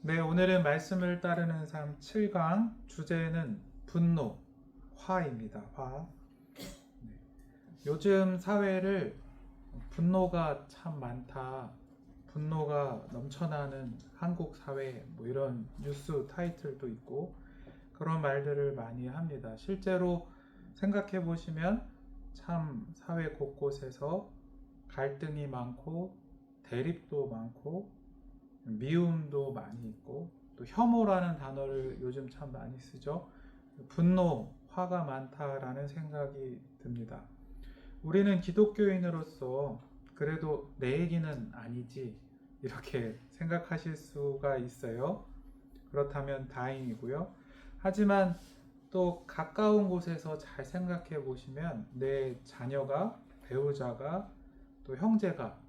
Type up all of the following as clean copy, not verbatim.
네, 오늘은 말씀을 따르는 삶 7강 주제는 분노, 화입니다. 화. 네. 요즘 사회를 분노가 참 많다. 분노가 넘쳐나는 한국 사회 뭐 이런 뉴스 타이틀도 있고 그런 말들을 많이 합니다. 실제로 생각해 보시면 참 사회 곳곳에서 갈등이 많고 대립도 많고 미움도 많이 있고 또 혐오라는 단어를 요즘 참 많이 쓰죠. 분노, 화가 많다라는 생각이 듭니다. 우리는 기독교인으로서 그래도 내 얘기는 아니지 이렇게 생각하실 수가 있어요. 그렇다면 다행이고요. 하지만 또 가까운 곳에서 잘 생각해 보시면 내 자녀가, 배우자가, 또 형제가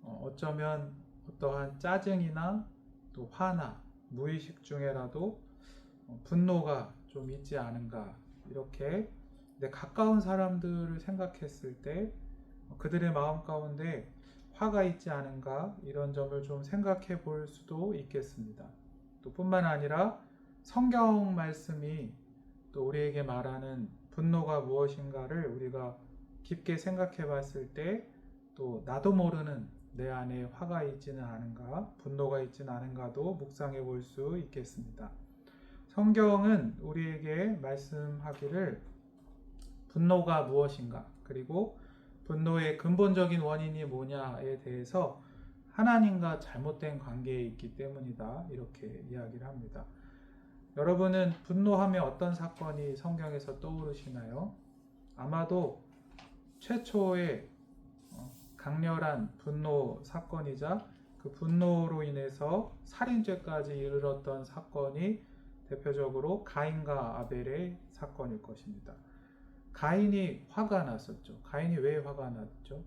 어쩌면 어떠한 짜증이나 또 화나 무의식 중에라도 분노가 좀 있지 않은가 이렇게 내 가까운 사람들을 생각했을 때 그들의 마음 가운데 화가 있지 않은가 이런 점을 좀 생각해 볼 수도 있겠습니다. 또 뿐만 아니라 성경 말씀이 또 우리에게 말하는 분노가 무엇인가를 우리가 깊게 생각해 봤을 때 또 나도 모르는 내 안에 화가 있지는 않은가, 분노가 있지는 않은가도 묵상해 볼 수 있겠습니다. 성경은 우리에게 말씀하기를 분노가 무엇인가, 그리고 분노의 근본적인 원인이 뭐냐에 대해서 하나님과 잘못된 관계에 있기 때문이다. 이렇게 이야기를 합니다. 여러분은 분노하면 어떤 사건이 성경에서 떠오르시나요? 아마도 최초의 강렬한 분노 사건이자 그 분노로 인해서 살인죄까지 이르렀던 사건이 대표적으로 가인과 아벨의 사건일 것입니다. 가인이 화가 났었죠. 가인이 왜 화가 났죠?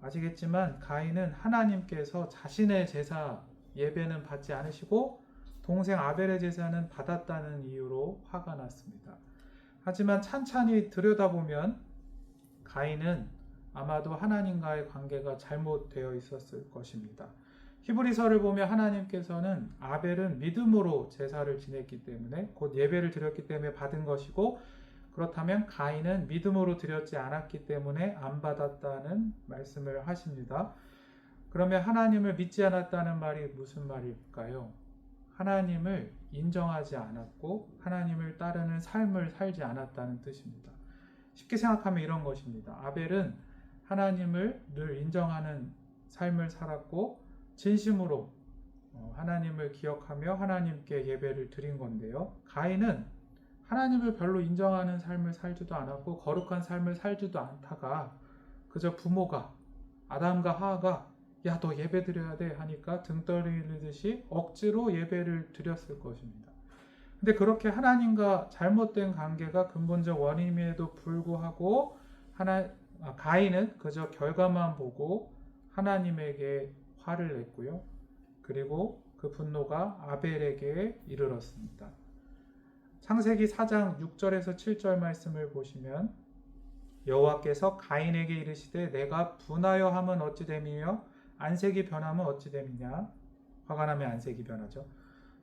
아시겠지만 가인은 하나님께서 자신의 제사 예배는 받지 않으시고 동생 아벨의 제사는 받았다는 이유로 화가 났습니다. 하지만 찬찬히 들여다보면 가인은 아마도 하나님과의 관계가 잘못되어 있었을 것입니다. 히브리서를 보면 하나님께서는 아벨은 믿음으로 제사를 지냈기 때문에 곧 예배를 드렸기 때문에 받은 것이고 그렇다면 가인은 믿음으로 드렸지 않았기 때문에 안 받았다는 말씀을 하십니다. 그러면 하나님을 믿지 않았다는 말이 무슨 말일까요? 하나님을 인정하지 않았고 하나님을 따르는 삶을 살지 않았다는 뜻입니다. 쉽게 생각하면 이런 것입니다. 아벨은 하나님을 늘 인정하는 삶을 살았고 진심으로 하나님을 기억하며 하나님께 예배를 드린 건데요. 가인은 하나님을 별로 인정하는 삶을 살지도 않았고 거룩한 삶을 살지도 않다가 그저 부모가 아담과 하하가 야, 너 예배 드려야 돼 하니까 등 떨리듯이 억지로 예배를 드렸을 것입니다. 근데 그렇게 하나님과 잘못된 관계가 근본적 원인임에도 불구하고 가인은 그저 결과만 보고 하나님에게 화를 냈고요. 그리고 그 분노가 아벨에게 이르렀습니다. 창세기 4장 6절에서 7절 말씀을 보시면 여호와께서 가인에게 이르시되 내가 분하여 함은 어찌 됨이며 안색이 변함은 어찌 됨이냐. 화가 나면 안색이 변하죠.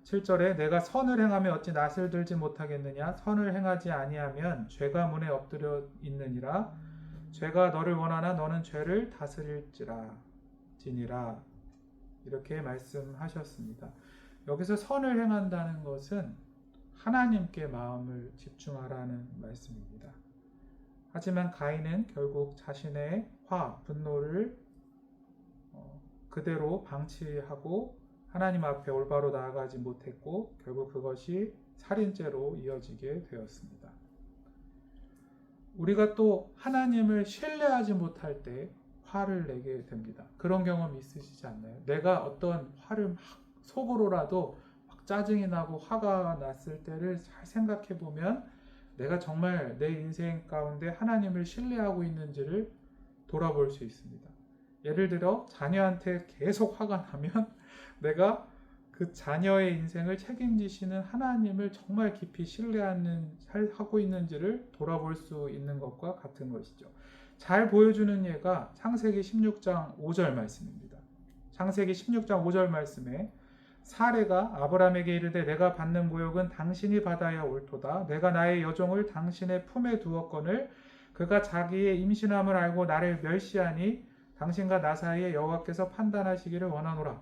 7절에 내가 선을 행하며 어찌 낯을 들지 못하겠느냐. 선을 행하지 아니하면 죄가 문에 엎드려 있느니라. 죄가 너를 원하나 너는 죄를 다스릴지라 지니라. 이렇게 말씀하셨습니다. 여기서 선을 행한다는 것은 하나님께 마음을 집중하라는 말씀입니다. 하지만 가인은 결국 자신의 분노를 그대로 방치하고 하나님 앞에 올바로 나아가지 못했고 결국 그것이 살인죄로 이어지게 되었습니다. 우리가 또 하나님을 신뢰하지 못할 때 화를 내게 됩니다. 그런 경험 있으시지 않나요? 내가 어떤 화를 막 속으로라도 막 짜증이 나고 화가 났을 때를 잘 생각해 보면 내가 정말 내 인생 가운데 하나님을 신뢰하고 있는지를 돌아볼 수 있습니다. 예를 들어 자녀한테 계속 화가 나면 내가 그 자녀의 인생을 책임지시는 하나님을 정말 깊이 신뢰하고 있는지를 돌아볼 수 있는 것과 같은 것이죠. 잘 보여주는 예가 창세기 16장 5절 말씀입니다. 창세기 16장 5절 말씀에 사레가 아브라함에게 이르되 내가 받는 모욕은 당신이 받아야 옳도다. 내가 나의 여종을 당신의 품에 두었거늘 그가 자기의 임신함을 알고 나를 멸시하니 당신과 나 사이에 여호와께서 판단하시기를 원하노라.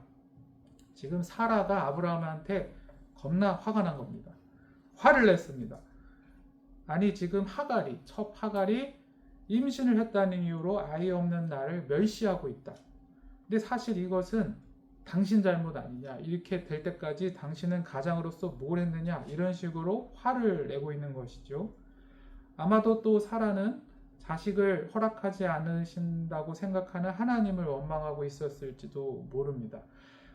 지금 사라가 아브라함한테 겁나 화가 난 겁니다. 화를 냈습니다. 아니 지금 첫 하갈이 임신을 했다는 이유로 아이 없는 나를 멸시하고 있다. 근데 사실 이것은 당신 잘못 아니냐, 이렇게 될 때까지 당신은 가장으로서 뭘 했느냐, 이런 식으로 화를 내고 있는 것이죠. 아마도 또 사라는 자식을 허락하지 않으신다고 생각하는 하나님을 원망하고 있었을지도 모릅니다.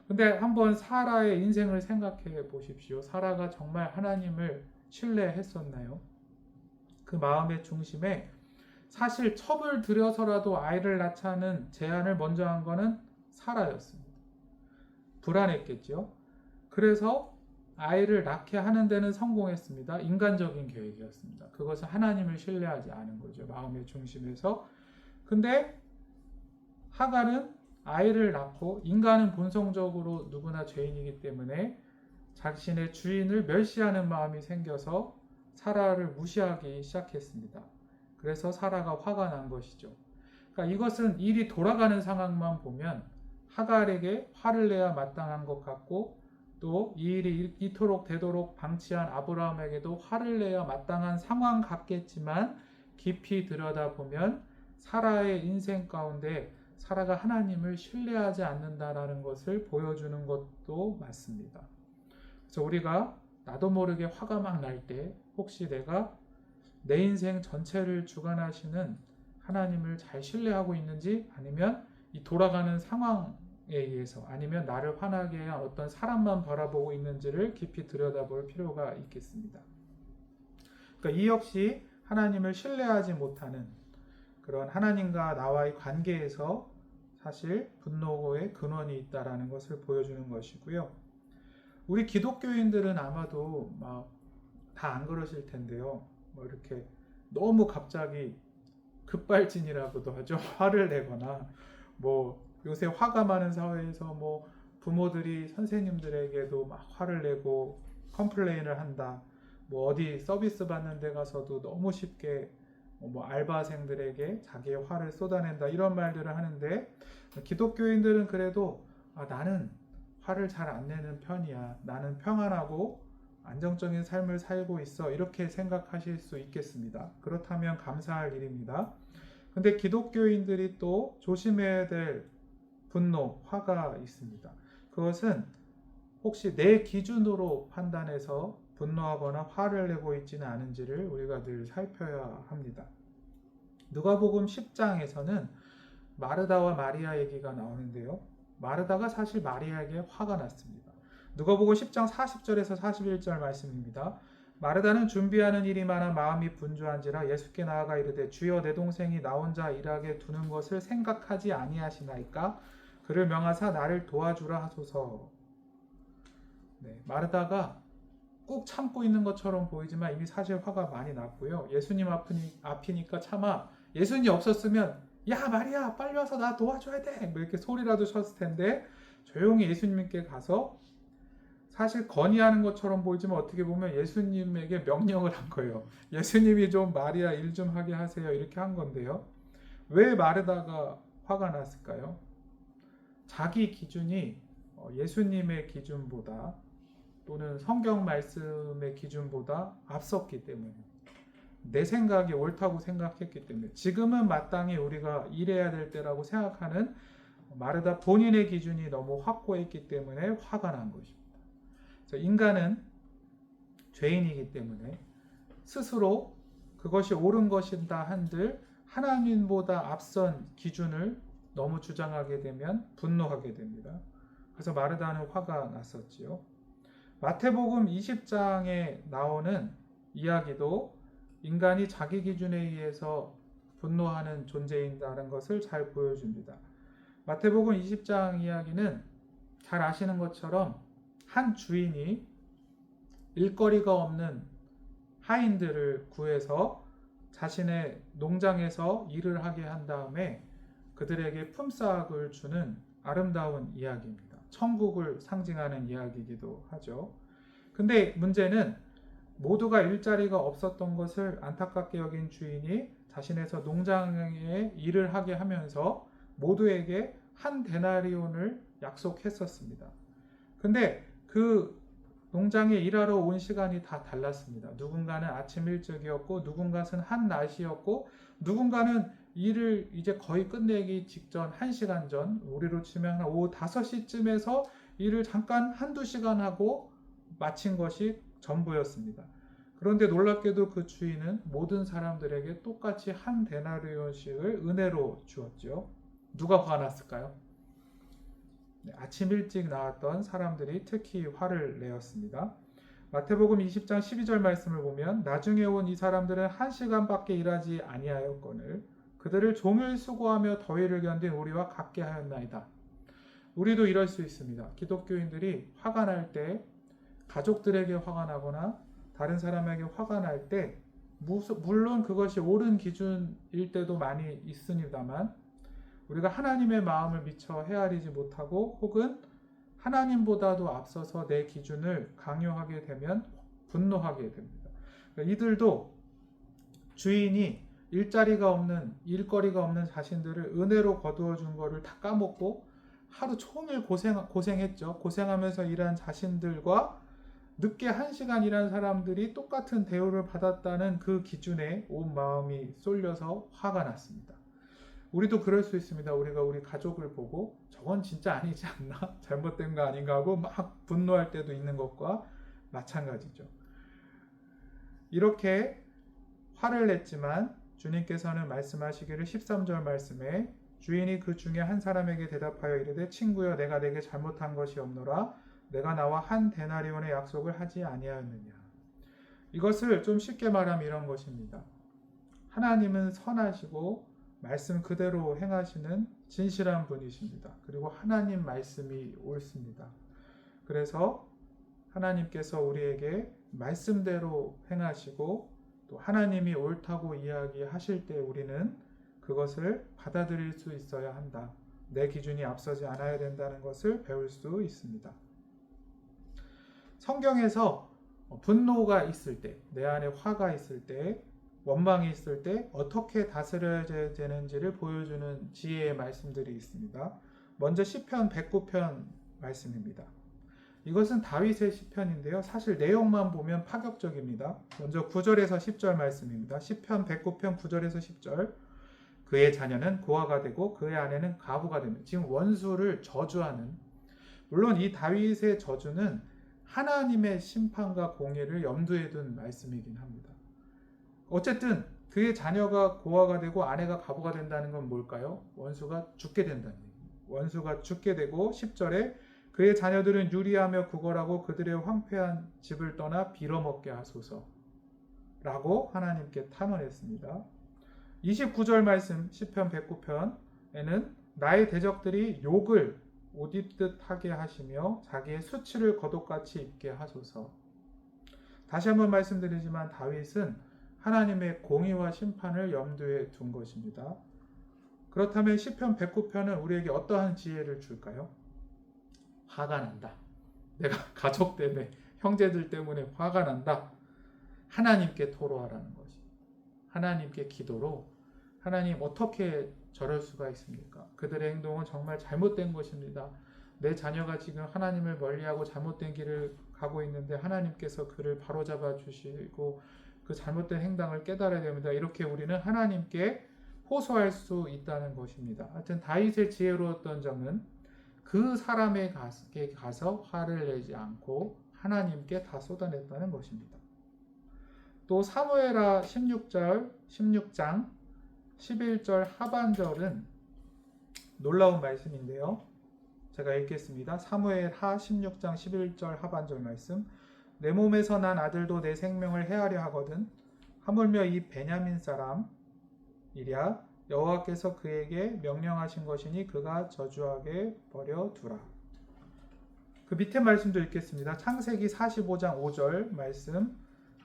근데 한번 사라의 인생을 생각해 보십시오. 사라가 정말 하나님을 신뢰했었나요? 그 마음의 중심에 사실 첩을 들여서라도 아이를 낳자는 제안을 먼저 한 거는 사라였습니다. 불안했겠죠. 그래서 아이를 낳게 하는 데는 성공했습니다. 인간적인 계획이었습니다. 그것은 하나님을 신뢰하지 않은 거죠. 마음의 중심에서. 근데 하갈은 아이를 낳고, 인간은 본성적으로 누구나 죄인이기 때문에 자신의 주인을 멸시하는 마음이 생겨서 사라를 무시하기 시작했습니다. 그래서 사라가 화가 난 것이죠. 그러니까 이것은 일이 돌아가는 상황만 보면 하갈에게 화를 내야 마땅한 것 같고, 또 이 일이 이토록 되도록 방치한 아브라함에게도 화를 내야 마땅한 상황 같겠지만, 깊이 들여다보면 사라의 인생 가운데 사라가 하나님을 신뢰하지 않는다라는 것을 보여주는 것도 맞습니다. 그래서 우리가 나도 모르게 화가 막 날 때 혹시 내가 내 인생 전체를 주관하시는 하나님을 잘 신뢰하고 있는지, 아니면 이 돌아가는 상황에 의해서, 아니면 나를 화나게 한 어떤 사람만 바라보고 있는지를 깊이 들여다볼 필요가 있겠습니다. 그러니까 이 역시 하나님을 신뢰하지 못하는 그런 하나님과 나와의 관계에서 사실 분노의 근원이 있다라는 것을 보여주는 것이고요. 우리 기독교인들은 아마도 다 안 그러실 텐데요. 이렇게 너무 갑자기 급발진이라고도 하죠. 화를 내거나, 요새 화가 많은 사회에서 부모들이 선생님들에게도 막 화를 내고 컴플레인을 한다. 어디 서비스 받는 데 가서도 너무 쉽게 알바생들에게 자기의 화를 쏟아낸다, 이런 말들을 하는데, 기독교인들은 그래도 나는 화를 잘 안 내는 편이야, 나는 평안하고 안정적인 삶을 살고 있어, 이렇게 생각하실 수 있겠습니다. 그렇다면 감사할 일입니다. 근데 기독교인들이 또 조심해야 될 분노, 화가 있습니다. 그것은 혹시 내 기준으로 판단해서 분노하거나 화를 내고 있지는 않은지를 우리가 늘 살펴야 합니다. 누가복음 10장에서는 마르다와 마리아 얘기가 나오는데요. 마르다가 사실 마리아에게 화가 났습니다. 누가복음 10장 40절에서 41절 말씀입니다. 마르다는 준비하는 일이 많아 마음이 분주한지라 예수께 나아가 이르되 주여 내 동생이 나 혼자 일하게 두는 것을 생각하지 아니하시나이까? 그를 명하사 나를 도와주라 하소서. 마르다가 꾹 참고 있는 것처럼 보이지만 이미 사실 화가 많이 났고요. 예수님 앞이니까 차마 예수님이 없었으면 야 마리아 빨리 와서 나 도와줘야 돼, 이렇게 소리라도 쳤을 텐데 조용히 예수님께 가서, 사실 건의하는 것처럼 보이지만 어떻게 보면 예수님에게 명령을 한 거예요. 예수님이 좀 마리아 일 좀 하게 하세요, 이렇게 한 건데요. 왜 마르다가 화가 났을까요? 자기 기준이 예수님의 기준보다, 또는 성경 말씀의 기준보다 앞섰기 때문에, 내 생각이 옳다고 생각했기 때문에, 지금은 마땅히 우리가 일해야 될 때라고 생각하는 마르다 본인의 기준이 너무 확고했기 때문에 화가 난 것입니다. 인간은 죄인이기 때문에 스스로 그것이 옳은 것이다 한들 하나님보다 앞선 기준을 너무 주장하게 되면 분노하게 됩니다. 그래서 마르다는 화가 났었지요. 마태복음 20장에 나오는 이야기도 인간이 자기 기준에 의해서 분노하는 존재인다는 것을 잘 보여줍니다. 마태복음 20장 이야기는 잘 아시는 것처럼 한 주인이 일거리가 없는 하인들을 구해서 자신의 농장에서 일을 하게 한 다음에 그들에게 품삯을 주는 아름다운 이야기입니다. 천국을 상징하는 이야기이기도 하죠. 근데 문제는 모두가 일자리가 없었던 것을 안타깝게 여긴 주인이 자신에서 농장에 일을 하게 하면서 모두에게 한 데나리온을 약속했었습니다. 근데 그 농장에 일하러 온 시간이 다 달랐습니다. 누군가는 아침 일찍이었고, 누군가는 한낮이었고, 누군가는 일을 이제 거의 끝내기 직전 1시간 전, 우리로 치면 오후 5시쯤에서 일을 잠깐 한두 시간 하고 마친 것이 전부였습니다. 그런데 놀랍게도 그 주인은 모든 사람들에게 똑같이 한 데나리온씩을 은혜로 주었죠. 누가 화났을까요? 아침 일찍 나왔던 사람들이 특히 화를 내었습니다. 마태복음 20장 12절 말씀을 보면 나중에 온 이 사람들은 1시간밖에 일하지 아니하였거늘 그들을 종일 수고하며 더위를 견딘 우리와 같게 하였나이다. 우리도 이럴 수 있습니다. 기독교인들이 화가 날 때, 가족들에게 화가 나거나 다른 사람에게 화가 날 때, 물론 그것이 옳은 기준일 때도 많이 있습니다만 우리가 하나님의 마음을 미처 헤아리지 못하고 혹은 하나님보다도 앞서서 내 기준을 강요하게 되면 분노하게 됩니다. 이들도 주인이 일자리가 없는, 일거리가 없는 자신들을 은혜로 거두어 준 거를 다 까먹고 하루 종일 고생했죠. 고생하면서 일한 자신들과 늦게 1시간 일한 사람들이 똑같은 대우를 받았다는 그 기준에 온 마음이 쏠려서 화가 났습니다. 우리도 그럴 수 있습니다. 우리가 우리 가족을 보고 저건 진짜 아니지 않나? 잘못된 거 아닌가 하고 막 분노할 때도 있는 것과 마찬가지죠. 이렇게 화를 냈지만 주님께서는 말씀하시기를 13절 말씀에 주인이 그 중에 한 사람에게 대답하여 이르되 친구여 내가 내게 잘못한 것이 없노라 내가 나와 한 데나리온의 약속을 하지 아니하였느냐. 이것을 좀 쉽게 말하면 이런 것입니다. 하나님은 선하시고 말씀 그대로 행하시는 진실한 분이십니다. 그리고 하나님 말씀이 옳습니다. 그래서 하나님께서 우리에게 말씀대로 행하시고 또 하나님이 옳다고 이야기하실 때 우리는 그것을 받아들일 수 있어야 한다. 내 기준이 앞서지 않아야 된다는 것을 배울 수 있습니다. 성경에서 분노가 있을 때, 내 안에 화가 있을 때, 원망이 있을 때 어떻게 다스려야 되는지를 보여주는 지혜의 말씀들이 있습니다. 먼저 시편 109편 말씀입니다. 이것은 다윗의 시편인데요. 사실 내용만 보면 파격적입니다. 먼저 9절에서 10절 말씀입니다. 시편 109편 9절에서 10절. 그의 자녀는 고아가 되고 그의 아내는 가부가 됩니다. 지금 원수를 저주하는, 물론 이 다윗의 저주는 하나님의 심판과 공의를 염두에 둔 말씀이긴 합니다. 어쨌든 그의 자녀가 고아가 되고 아내가 가부가 된다는 건 뭘까요? 원수가 죽게 된다는 얘기입니다. 원수가 죽게 되고 10절에 그의 자녀들은 유리하며 구걸하고 그들의 황폐한 집을 떠나 빌어먹게 하소서 라고 하나님께 탄원했습니다. 29절 말씀 시편 109편에는 나의 대적들이 욕을 옷 입듯 하게 하시며 자기의 수치를 겉옷같이 입게 하소서. 다시 한번 말씀드리지만 다윗은 하나님의 공의와 심판을 염두에 둔 것입니다. 그렇다면 시편 109편은 우리에게 어떠한 지혜를 줄까요? 화가 난다. 내가 가족 때문에, 형제들 때문에 화가 난다. 하나님께 토로하라는 것이. 하나님께 기도로 하나님 어떻게 저럴 수가 있습니까? 그들의 행동은 정말 잘못된 것입니다. 내 자녀가 지금 하나님을 멀리하고 잘못된 길을 가고 있는데 하나님께서 그를 바로잡아 주시고 그 잘못된 행동을 깨달아야 됩니다. 이렇게 우리는 하나님께 호소할 수 있다는 것입니다. 하여튼 다윗의 지혜로웠던 점은 그 사람에게 가서 화를 내지 않고 하나님께 다 쏟아냈다는 것입니다. 또 사무엘하 16장 11절 하반절은 놀라운 말씀인데요. 제가 읽겠습니다. 사무엘하 16장 11절 하반절 말씀. 내 몸에서 난 아들도 내 생명을 해하려 하거든 하물며 이 베냐민 사람이랴 여호와께서 그에게 명령하신 것이니 그가 저주하게 버려두라. 그 밑에 말씀도 읽겠습니다. 창세기 45장 5절 말씀.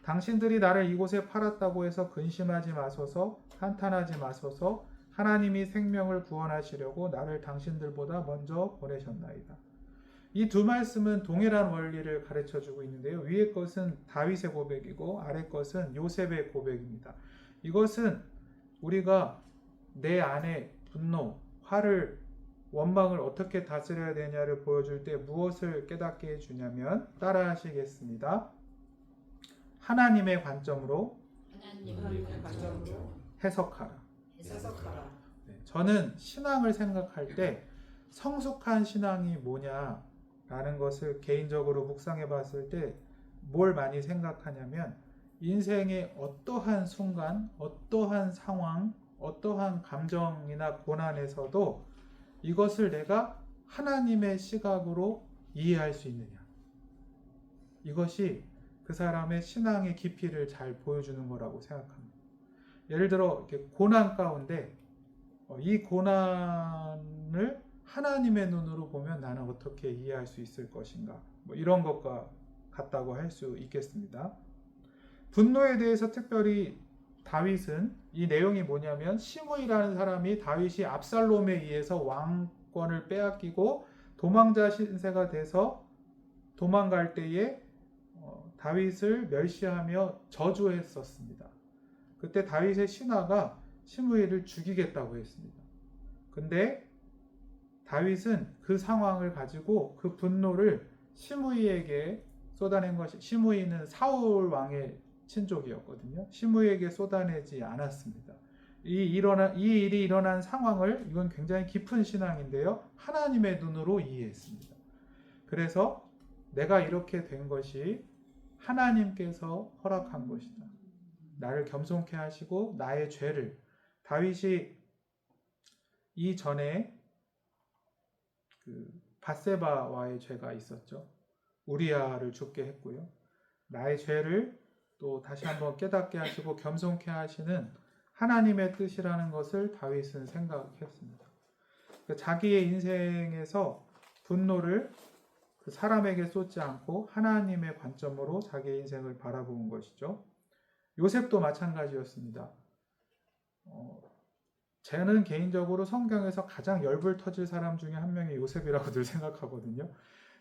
당신들이 나를 이곳에 팔았다고 해서 근심하지 마소서, 한탄하지 마소서. 하나님이 생명을 구원하시려고 나를 당신들보다 먼저 보내셨나이다. 이 두 말씀은 동일한 원리를 가르쳐주고 있는데요. 위의 것은 다윗의 고백이고 아래 것은 요셉의 고백입니다. 이것은 우리가 내 안에 분노, 화를, 원망을 어떻게 다스려야 되냐를 보여줄 때 무엇을 깨닫게 해주냐면 따라 하시겠습니다. 하나님의 관점으로 해석하라. 네, 저는 신앙을 생각할 때 성숙한 신앙이 뭐냐라는 것을 개인적으로 묵상해 봤을 때 뭘 많이 생각하냐면 인생의 어떠한 순간, 어떠한 상황, 어떠한 감정이나 고난에서도 이것을 내가 하나님의 시각으로 이해할 수 있느냐. 이것이 그 사람의 신앙의 깊이를 잘 보여주는 거라고 생각합니다. 예를 들어 이렇게 고난 가운데 이 고난을 하나님의 눈으로 보면 나는 어떻게 이해할 수 있을 것인가, 뭐 이런 것과 같다고 할 수 있겠습니다. 분노에 대해서 특별히 다윗은 이 내용이 뭐냐면 시므이라는 사람이 다윗이 압살롬에 의해서 왕권을 빼앗기고 도망자 신세가 돼서 도망갈 때에 다윗을 멸시하며 저주했었습니다. 그때 다윗의 신하가 시므이를 죽이겠다고 했습니다. 근데 다윗은 그 상황을 가지고 그 분노를 시므이에게 쏟아낸 것이, 시므이는 사울 왕의 친족이었거든요. 시므이에게 쏟아내지 않았습니다. 이 일이 일어난 상황을, 이건 굉장히 깊은 신앙인데요, 하나님의 눈으로 이해했습니다. 그래서 내가 이렇게 된 것이 하나님께서 허락한 것이다. 나를 겸손케 하시고 나의 죄를, 다윗이 이전에 밧세바와의 죄가 있었죠. 우리아를 죽게 했고요. 나의 죄를 또 다시 한번 깨닫게 하시고 겸손케 하시는 하나님의 뜻이라는 것을 다윗은 생각했습니다. 자기의 인생에서 분노를 그 사람에게 쏟지 않고 하나님의 관점으로 자기의 인생을 바라본 것이죠. 요셉도 마찬가지였습니다. 저는 개인적으로 성경에서 가장 열불 터질 사람 중에 한 명이 요셉이라고 늘 생각하거든요.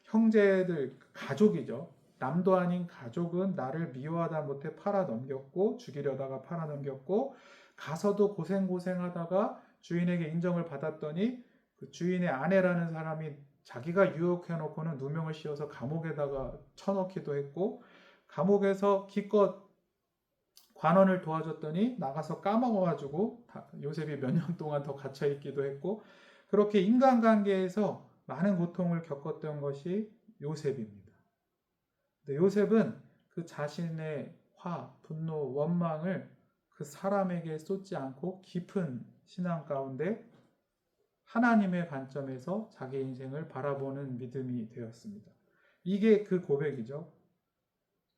형제들, 가족이죠. 남도 아닌 가족은 나를 미워하다 못해 팔아 넘겼고, 죽이려다가 팔아 넘겼고, 가서도 고생하다가 주인에게 인정을 받았더니 그 주인의 아내라는 사람이 자기가 유혹해놓고는 누명을 씌워서 감옥에다가 쳐넣기도 했고, 감옥에서 기껏 관원을 도와줬더니 나가서 까먹어가지고 요셉이 몇 년 동안 더 갇혀있기도 했고, 그렇게 인간관계에서 많은 고통을 겪었던 것이 요셉입니다. 근데 요셉은 그 자신의 화, 분노, 원망을 그 사람에게 쏟지 않고 깊은 신앙 가운데 하나님의 관점에서 자기 인생을 바라보는 믿음이 되었습니다. 이게 그 고백이죠.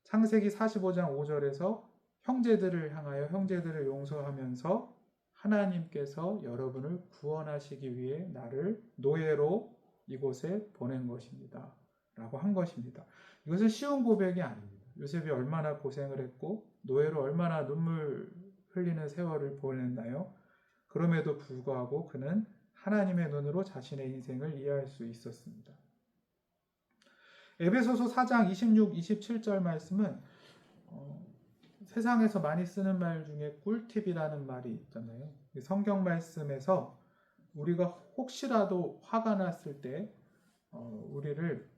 창세기 45장 5절에서 형제들을 향하여 형제들을 용서하면서 하나님께서 여러분을 구원하시기 위해 나를 노예로 이곳에 보낸 것입니다. 라고 한 것입니다. 이것은 쉬운 고백이 아닙니다. 요셉이 얼마나 고생을 했고 노예로 얼마나 눈물 흘리는 세월을 보냈나요? 그럼에도 불구하고 그는 하나님의 눈으로 자신의 인생을 이해할 수 있었습니다. 에베소서 4장 26, 27절 말씀은 세상에서 많이 쓰는 말 중에 꿀팁이라는 말이 있잖아요. 성경 말씀에서 우리가 혹시라도 화가 났을 때 우리를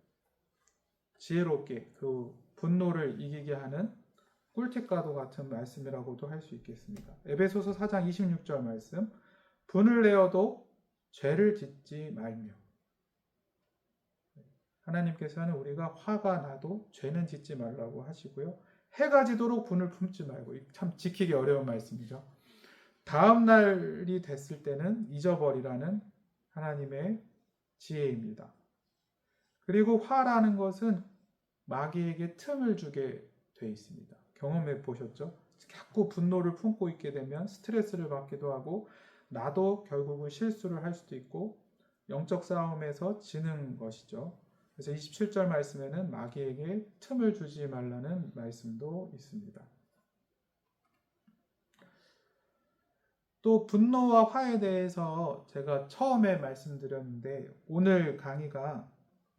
지혜롭게 그 분노를 이기게 하는 꿀팁과도 같은 말씀이라고도 할 수 있겠습니다. 에베소서 4장 26절 말씀, 분을 내어도 죄를 짓지 말며. 하나님께서는 우리가 화가 나도 죄는 짓지 말라고 하시고요. 해가 지도록 분을 품지 말고, 참 지키기 어려운 말씀이죠. 다음 날이 됐을 때는 잊어버리라는 하나님의 지혜입니다. 그리고 화라는 것은 마귀에게 틈을 주게 돼 있습니다. 경험해 보셨죠? 자꾸 분노를 품고 있게 되면 스트레스를 받기도 하고 나도 결국은 실수를 할 수도 있고 영적 싸움에서 지는 것이죠. 그래서 27절 말씀에는 마귀에게 틈을 주지 말라는 말씀도 있습니다. 또 분노와 화에 대해서 제가 처음에 말씀드렸는데 오늘 강의가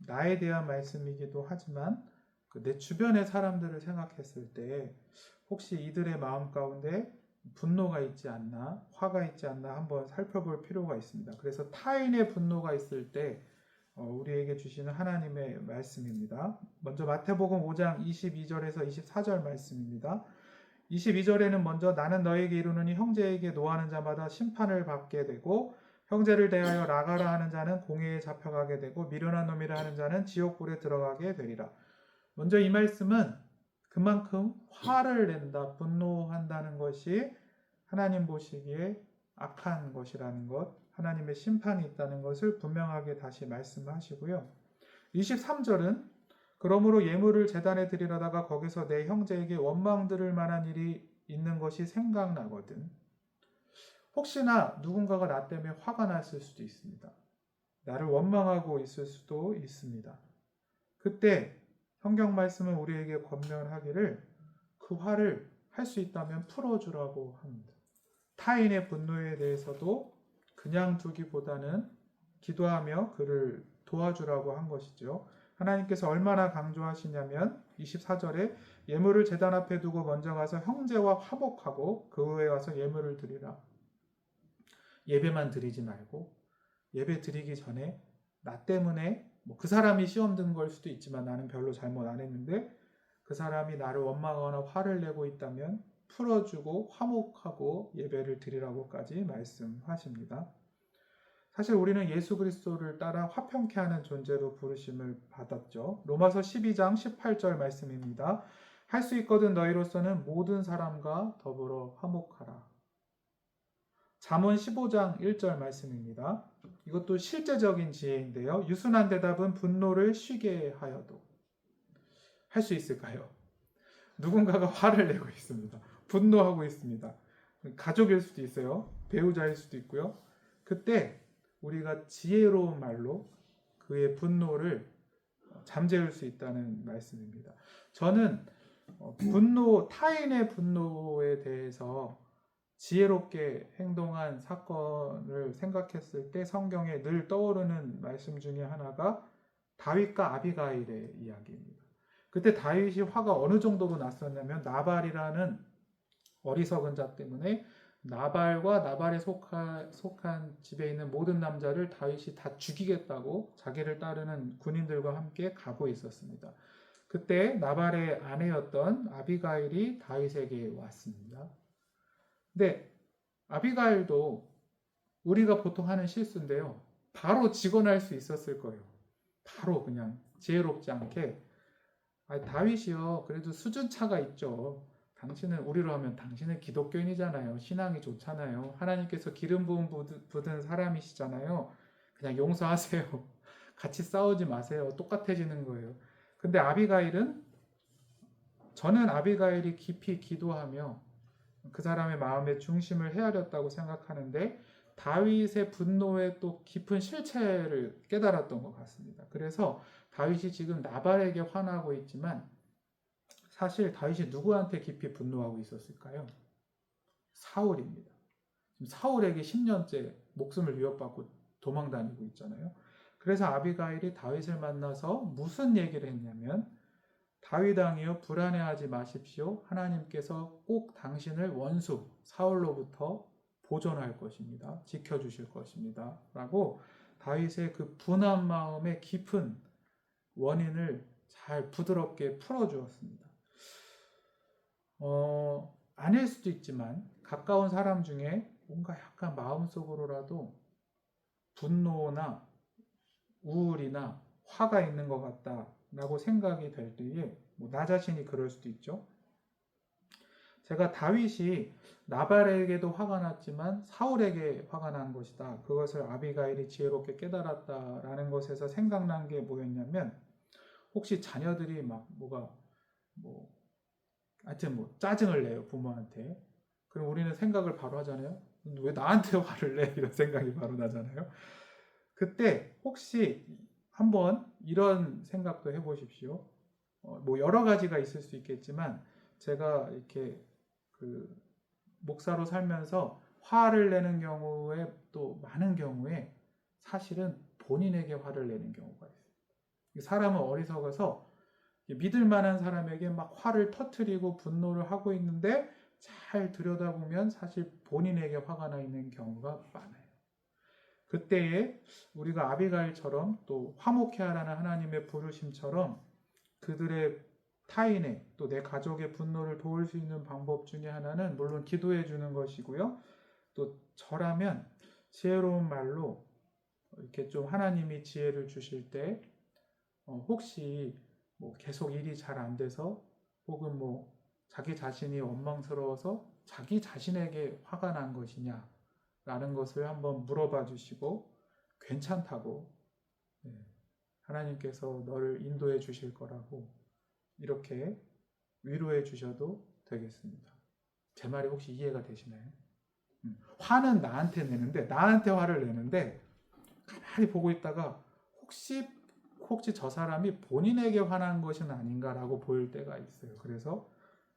나에 대한 말씀이기도 하지만 내 주변의 사람들을 생각했을 때 혹시 이들의 마음 가운데 분노가 있지 않나, 화가 있지 않나 한번 살펴볼 필요가 있습니다. 그래서 타인의 분노가 있을 때 우리에게 주시는 하나님의 말씀입니다. 먼저 마태복음 5장 22절에서 24절 말씀입니다. 22절에는 먼저 나는 너에게 이르노니 형제에게 노하는 자마다 심판을 받게 되고 형제를 대하여 나가라 하는 자는 공회에 잡혀가게 되고 미련한 놈이라 하는 자는 지옥불에 들어가게 되리라. 먼저 이 말씀은 그만큼 화를 낸다, 분노한다는 것이 하나님 보시기에 악한 것이라는 것, 하나님의 심판이 있다는 것을 분명하게 다시 말씀하시고요. 23절은 그러므로 예물을 제단에 드리려다가 거기서 내 형제에게 원망 들을 만한 일이 있는 것이 생각나거든. 혹시나 누군가가 나 때문에 화가 났을 수도 있습니다. 나를 원망하고 있을 수도 있습니다. 그때 성경 말씀은 우리에게 권면하기를 그 화를 할 수 있다면 풀어주라고 합니다. 타인의 분노에 대해서도 그냥 두기보다는 기도하며 그를 도와주라고 한 것이죠. 하나님께서 얼마나 강조하시냐면 24절에 예물을 제단 앞에 두고 먼저 가서 형제와 화목하고 그 후에 와서 예물을 드리라. 예배만 드리지 말고 예배 드리기 전에 나 때문에 그 사람이 시험 든 걸 수도 있지만 나는 별로 잘못 안 했는데 그 사람이 나를 원망하거나 화를 내고 있다면 풀어주고 화목하고 예배를 드리라고까지 말씀하십니다. 사실 우리는 예수 그리스도를 따라 화평케 하는 존재로 부르심을 받았죠. 로마서 12장 18절 말씀입니다. 할 수 있거든 너희로서는 모든 사람과 더불어 화목하라. 잠언 15장 1절 말씀입니다. 이것도 실제적인 지혜인데요. 유순한 대답은 분노를 쉬게 하여도. 할 수 있을까요? 누군가가 화를 내고 있습니다. 분노하고 있습니다. 가족일 수도 있어요. 배우자일 수도 있고요. 그때 우리가 지혜로운 말로 그의 분노를 잠재울 수 있다는 말씀입니다. 저는 타인의 분노에 대해서 지혜롭게 행동한 사건을 생각했을 때 성경에 늘 떠오르는 말씀 중에 하나가 다윗과 아비가일의 이야기입니다. 그때 다윗이 화가 어느 정도로 났었냐면 나발이라는 어리석은 자 때문에 나발과 나발에 속한 집에 있는 모든 남자를 다윗이 다 죽이겠다고 자기를 따르는 군인들과 함께 가고 있었습니다. 그때 나발의 아내였던 아비가일이 다윗에게 왔습니다. 근데 아비가일도 우리가 보통 하는 실수인데요. 바로 직언할 수 있었을 거예요. 바로 그냥 지혜롭지 않게 다윗이요. 그래도 수준차가 있죠. 당신은 우리로 하면 당신은 기독교인이잖아요. 신앙이 좋잖아요. 하나님께서 기름 부음 부은 사람이시잖아요. 그냥 용서하세요. 같이 싸우지 마세요. 똑같아지는 거예요. 근데 저는 아비가일이 깊이 기도하며 그 사람의 마음의 중심을 헤아렸다고 생각하는데 다윗의 분노의 또 깊은 실체를 깨달았던 것 같습니다. 그래서 다윗이 지금 나발에게 화나고 있지만 사실 다윗이 누구한테 깊이 분노하고 있었을까요? 사울입니다. 지금 사울에게 10년째 목숨을 위협받고 도망 다니고 있잖아요. 그래서 아비가일이 다윗을 만나서 무슨 얘기를 했냐면 다윗 왕이여 불안해하지 마십시오. 하나님께서 꼭 당신을 원수 사울로부터 보존할 것입니다. 지켜주실 것입니다. 라고 다윗의 그 분한 마음의 깊은 원인을 잘 부드럽게 풀어주었습니다. 아닐 수도 있지만 가까운 사람 중에 뭔가 약간 마음속으로라도 분노나 우울이나 화가 있는 것 같다라고 생각이 될 때에 나 자신이 그럴 수도 있죠. 제가 다윗이 나발에게도 화가 났지만 사울에게 화가 난 것이다. 그것을 아비가일이 지혜롭게 깨달았다라는 것에서 생각난 게 뭐였냐면 혹시 자녀들이 하여튼 짜증을 내요 부모한테. 그럼 우리는 생각을 바로 하잖아요. 왜 나한테 화를 내? 이런 생각이 바로 나잖아요. 그때 혹시 한번 이런 생각도 해보십시오. 여러 가지가 있을 수 있겠지만 제가 이렇게 목사로 살면서 화를 내는 경우에 또 많은 경우에 사실은 본인에게 화를 내는 경우가 있어요. 사람은 어리석어서 믿을 만한 사람에게 막 화를 터뜨리고 분노를 하고 있는데 잘 들여다보면 사실 본인에게 화가 나 있는 경우가 많아요. 그때에 우리가 아비가일처럼 또 화목해 하라는 하나님의 부르심처럼 그들의 타인의 또 내 가족의 분노를 도울 수 있는 방법 중에 하나는 물론 기도해 주는 것이고요. 또 저라면 지혜로운 말로 이렇게 좀 하나님이 지혜를 주실 때 혹시 뭐 계속 일이 잘 안 돼서 혹은 뭐 자기 자신이 원망스러워서 자기 자신에게 화가 난 것이냐 라는 것을 한번 물어봐 주시고 괜찮다고 하나님께서 너를 인도해 주실 거라고 이렇게 위로해 주셔도 되겠습니다. 제 말이 혹시 이해가 되시나요? 화는 나한테 화를 내는데 가만히 보고 있다가 혹시 저 사람이 본인에게 화난 것은 아닌가라고 보일 때가 있어요. 그래서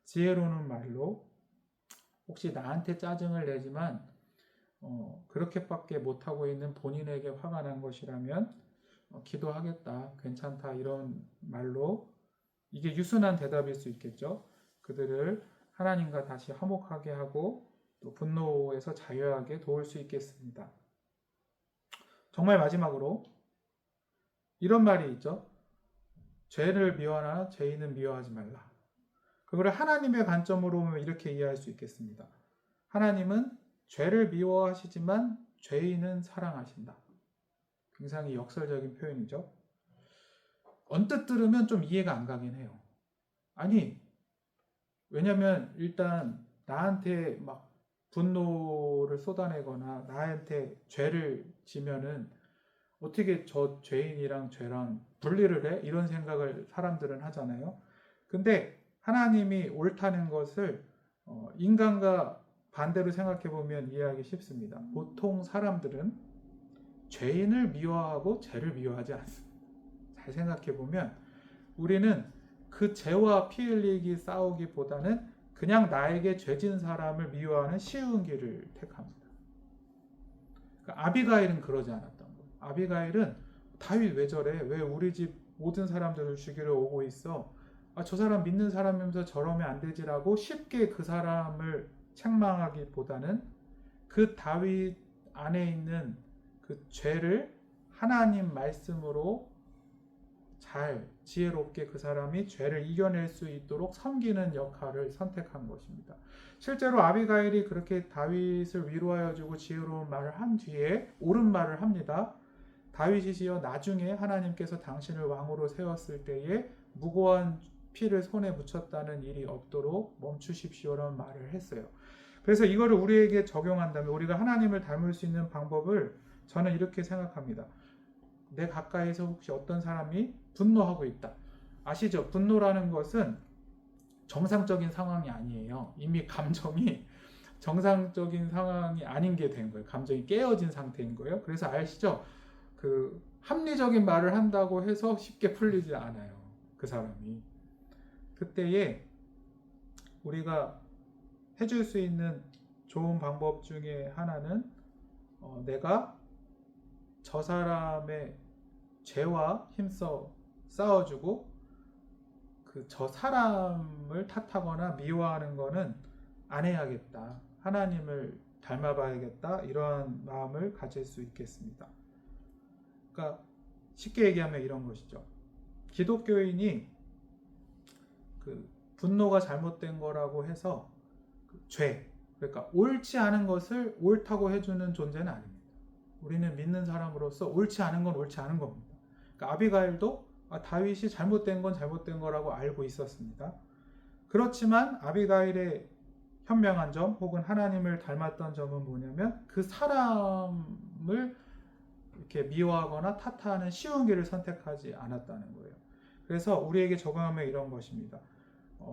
지혜로운 말로 혹시 나한테 짜증을 내지만 그렇게밖에 못하고 있는 본인에게 화가 난 것이라면 기도하겠다, 괜찮다 이런 말로 이게 유순한 대답일 수 있겠죠. 그들을 하나님과 다시 화목하게 하고 또 분노에서 자유하게 도울 수 있겠습니다. 정말 마지막으로 이런 말이 있죠. 죄를 미워하나 죄인은 미워하지 말라. 그거를 하나님의 관점으로 보면 이렇게 이해할 수 있겠습니다. 하나님은 죄를 미워하시지만 죄인은 사랑하신다. 굉장히 역설적인 표현이죠. 언뜻 들으면 좀 이해가 안 가긴 해요. 아니, 왜냐면 일단 나한테 막 분노를 쏟아내거나 나한테 죄를 지면은 어떻게 저 죄인이랑 죄랑 분리를 해? 이런 생각을 사람들은 하잖아요. 근데 하나님이 옳다는 것을 인간과 반대로 생각해 보면 이해하기 쉽습니다. 보통 사람들은 죄인을 미워하고 죄를 미워하지 않습니다. 잘 생각해 보면 우리는 그 죄와 피 흘리기 싸우기보다는 그냥 나에게 죄진 사람을 미워하는 쉬운 길을 택합니다. 그러니까 아비가일은 그러지 않았던 거예요. 아비가일은 다윗 왜 저래? 왜 우리 집 모든 사람들을 죽이러 오고 있어? 저 사람 믿는 사람이면서 저러면 안 되지라고 쉽게 그 사람을 책망하기보다는 그 다윗 안에 있는 그 죄를 하나님 말씀으로 잘 지혜롭게 그 사람이 죄를 이겨낼 수 있도록 섬기는 역할을 선택한 것입니다. 실제로 아비가일이 그렇게 다윗을 위로하여 주고 지혜로운 말을 한 뒤에 옳은 말을 합니다. 다윗이시여 나중에 하나님께서 당신을 왕으로 세웠을 때에 무고한 피를 손에 묻혔다는 일이 없도록 멈추십시오라는 말을 했어요. 그래서 이거를 우리에게 적용한다면 우리가 하나님을 닮을 수 있는 방법을 저는 이렇게 생각합니다. 내 가까이서 혹시 어떤 사람이 분노하고 있다. 아시죠? 분노라는 것은 정상적인 상황이 아니에요. 이미 감정이 정상적인 상황이 아닌 게 된 거예요. 감정이 깨어진 상태인 거예요. 그래서 아시죠? 그 합리적인 말을 한다고 해서 쉽게 풀리지 않아요. 그 사람이. 그때에 우리가 해줄 수 있는 좋은 방법 중에 하나는 내가 저 사람의 죄와 힘써 싸워주고 저 사람을 탓하거나 미워하는 거는 안 해야겠다. 하나님을 닮아봐야겠다. 이러한 마음을 가질 수 있겠습니다. 그러니까 쉽게 얘기하면 이런 것이죠. 기독교인이 분노가 잘못된 거라고 해서 죄, 그러니까 옳지 않은 것을 옳다고 해주는 존재는 아닙니다. 우리는 믿는 사람으로서 옳지 않은 건 옳지 않은 겁니다. 그러니까 아비가일도 다윗이 잘못된 건 잘못된 거라고 알고 있었습니다. 그렇지만 아비가일의 현명한 점 혹은 하나님을 닮았던 점은 뭐냐면 그 사람을 이렇게 미워하거나 탓하는 쉬운 길을 선택하지 않았다는 거예요. 그래서 우리에게 적용하면 이런 것입니다.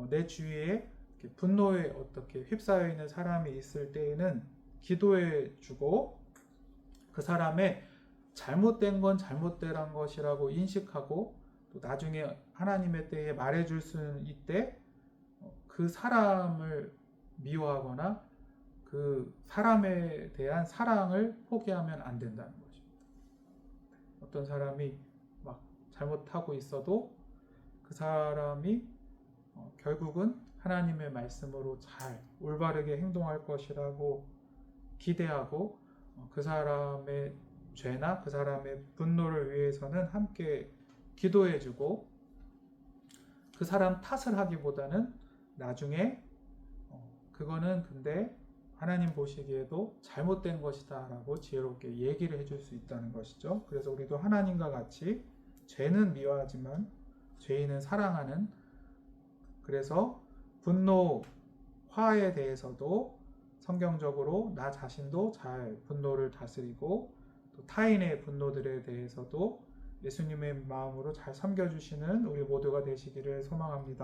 내 주위에 분노에 어떻게 휩싸여 있는 사람이 있을 때에는 기도해 주고 그 사람의 잘못된 건 잘못된 것이라고 인식하고 또 나중에 하나님의 때에 말해줄 수 있때 그 사람을 미워하거나 그 사람에 대한 사랑을 포기하면 안 된다는 것입니다. 어떤 사람이 막 잘못하고 있어도 그 사람이 결국은 하나님의 말씀으로 잘 올바르게 행동할 것이라고 기대하고 그 사람의 죄나 그 사람의 분노를 위해서는 함께 기도해주고 그 사람 탓을 하기보다는 나중에 그거는 근데 하나님 보시기에도 잘못된 것이다 라고 지혜롭게 얘기를 해줄 수 있다는 것이죠. 그래서 우리도 하나님과 같이 죄는 미워하지만 죄인은 사랑하는, 그래서 분노, 화에 대해서도 성경적으로 나 자신도 잘 분노를 다스리고 또 타인의 분노들에 대해서도 예수님의 마음으로 잘 섬겨주시는 우리 모두가 되시기를 소망합니다.